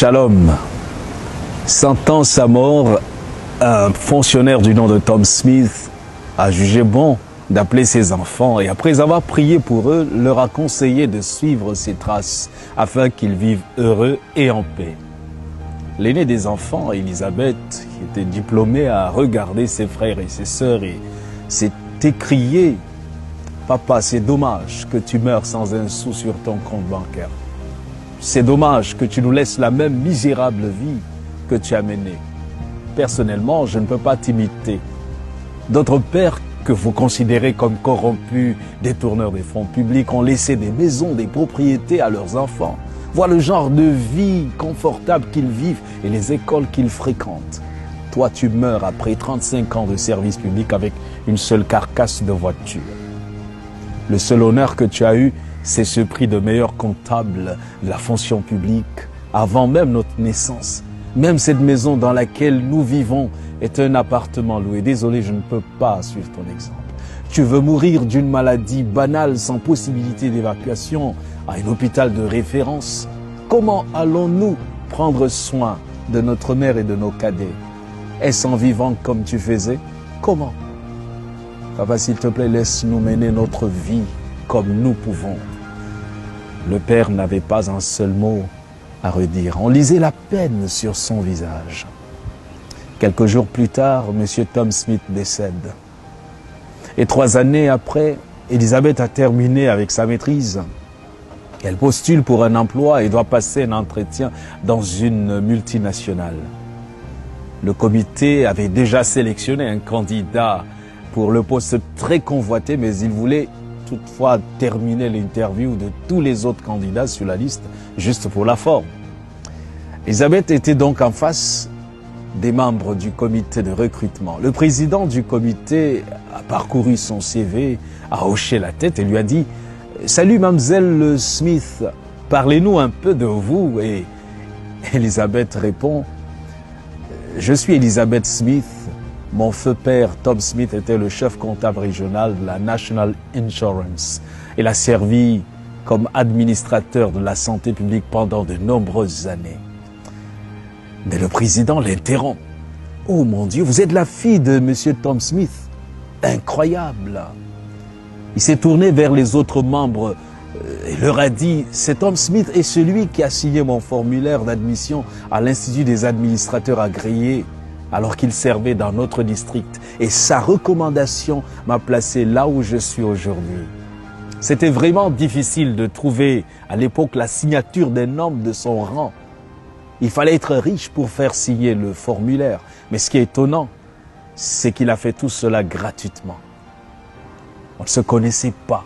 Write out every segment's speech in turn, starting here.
Shalom. Sentant sa mort, un fonctionnaire du nom de Tom Smith a jugé bon d'appeler ses enfants et après avoir prié pour eux, leur a conseillé de suivre ses traces afin qu'ils vivent heureux et en paix. L'aîné des enfants, Elisabeth, qui était diplômée, a regardé ses frères et ses sœurs et s'est écrié « Papa, c'est dommage que tu meurs sans un sou sur ton compte bancaire. C'est dommage que tu nous laisses la même misérable vie que tu as menée. Personnellement, je ne peux pas t'imiter. D'autres pères que vous considérez comme corrompus, détourneurs des fonds publics, ont laissé des maisons, des propriétés à leurs enfants. Voilà le genre de vie confortable qu'ils vivent et les écoles qu'ils fréquentent. Toi, tu meurs après 35 ans de service public avec une seule carcasse de voiture. Le seul honneur que tu as eu, c'est ce prix de meilleur comptable de la fonction publique avant même notre naissance. Même cette maison dans laquelle nous vivons est un appartement loué. Désolé, je ne peux pas suivre ton exemple. Tu veux mourir d'une maladie banale sans possibilité d'évacuation à un hôpital de référence. Comment allons-nous prendre soin de notre mère et de nos cadets? Est-ce en vivant comme tu faisais? Comment? Papa, s'il te plaît, laisse-nous mener notre vie comme nous pouvons. Le père n'avait pas un seul mot à redire. On lisait la peine sur son visage. Quelques jours plus tard, M. Tom Smith décède. Et 3 années après, Elisabeth a terminé avec sa maîtrise. Elle postule pour un emploi et doit passer un entretien dans une multinationale. Le comité avait déjà sélectionné un candidat pour le poste très convoité, mais il voulait toutefois terminer l'interview de tous les autres candidats sur la liste, juste pour la forme. Elisabeth était donc en face des membres du comité de recrutement. Le président du comité a parcouru son CV, a hoché la tête et lui a dit « Salut mademoiselle Smith, parlez-nous un peu de vous » et Elisabeth répond « Je suis Elisabeth Smith. Mon feu père, Tom Smith, était le chef comptable régional de la National Insurance. Il a servi comme administrateur de la santé publique pendant de nombreuses années. » Mais le président l'interrompt. « Oh mon Dieu, vous êtes la fille de M. Tom Smith. Incroyable !» Il s'est tourné vers les autres membres et leur a dit « C'est Tom Smith est celui qui a signé mon formulaire d'admission à l'Institut des administrateurs agréés alors qu'il servait dans notre district. Et sa recommandation m'a placé là où je suis aujourd'hui. » C'était vraiment difficile de trouver à l'époque la signature d'un homme de son rang. Il fallait être riche pour faire signer le formulaire. Mais ce qui est étonnant, c'est qu'il a fait tout cela gratuitement. On ne se connaissait pas.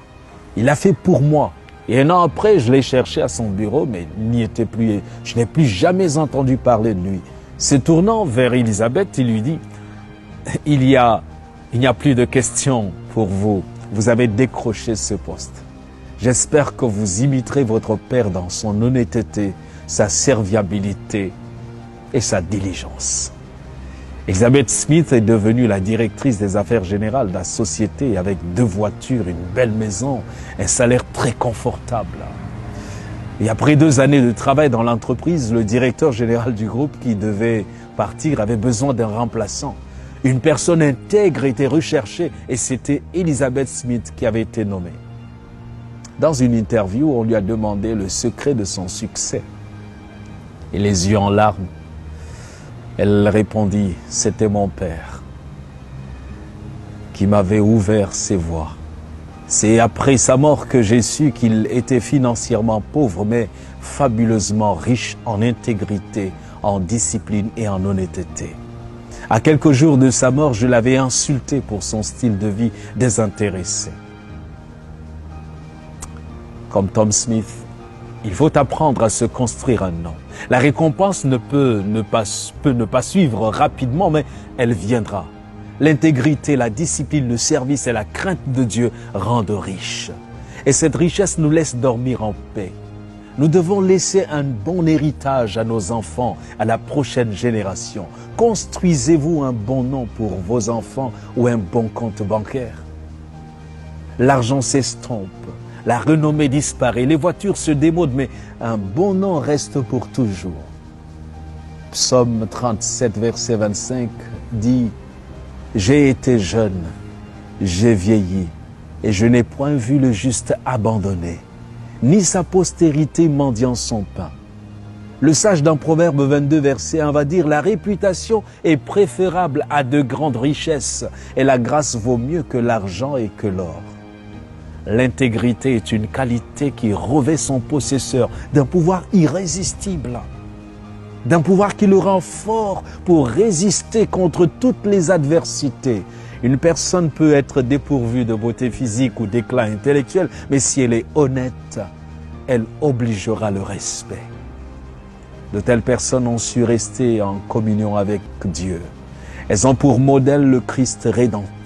Il l'a fait pour moi. Et 1 an après, je l'ai cherché à son bureau, mais il n'y était plus. Je n'ai plus jamais entendu parler de lui. Se tournant vers Elisabeth, il lui dit « Il n'y a plus de questions pour vous. Vous avez décroché ce poste. J'espère que vous imiterez votre père dans son honnêteté, sa serviabilité et sa diligence. » Elisabeth Smith est devenue la directrice des affaires générales de la société avec 2 voitures, une belle maison, un salaire très confortable. Et après 2 années de travail dans l'entreprise, le directeur général du groupe qui devait partir avait besoin d'un remplaçant. Une personne intègre était recherchée et c'était Elisabeth Smith qui avait été nommée. Dans une interview, on lui a demandé le secret de son succès. Et les yeux en larmes, elle répondit « C'était mon père qui m'avait ouvert ses voies. C'est après sa mort que j'ai su qu'il était financièrement pauvre, mais fabuleusement riche en intégrité, en discipline et en honnêteté. À quelques jours de sa mort, je l'avais insulté pour son style de vie désintéressé. » Comme Tom Smith, il faut apprendre à se construire un nom. La récompense peut ne pas suivre rapidement, mais elle viendra. L'intégrité, la discipline, le service et la crainte de Dieu rendent riches. Et cette richesse nous laisse dormir en paix. Nous devons laisser un bon héritage à nos enfants, à la prochaine génération. Construisez-vous un bon nom pour vos enfants ou un bon compte bancaire. L'argent s'estompe, la renommée disparaît, les voitures se démodent, mais un bon nom reste pour toujours. Psaume 37, verset 25 dit « J'ai été jeune, j'ai vieilli, et je n'ai point vu le juste abandonné, ni sa postérité mendiant son pain. » Le sage dans Proverbe 22, verset 1 va dire « La réputation est préférable à de grandes richesses, et la grâce vaut mieux que l'argent et que l'or. » L'intégrité est une qualité qui revêt son possesseur d'un pouvoir irrésistible, d'un pouvoir qui le rend fort pour résister contre toutes les adversités. Une personne peut être dépourvue de beauté physique ou d'éclat intellectuel, mais si elle est honnête, elle obligera le respect. De telles personnes ont su rester en communion avec Dieu. Elles ont pour modèle le Christ rédempteur.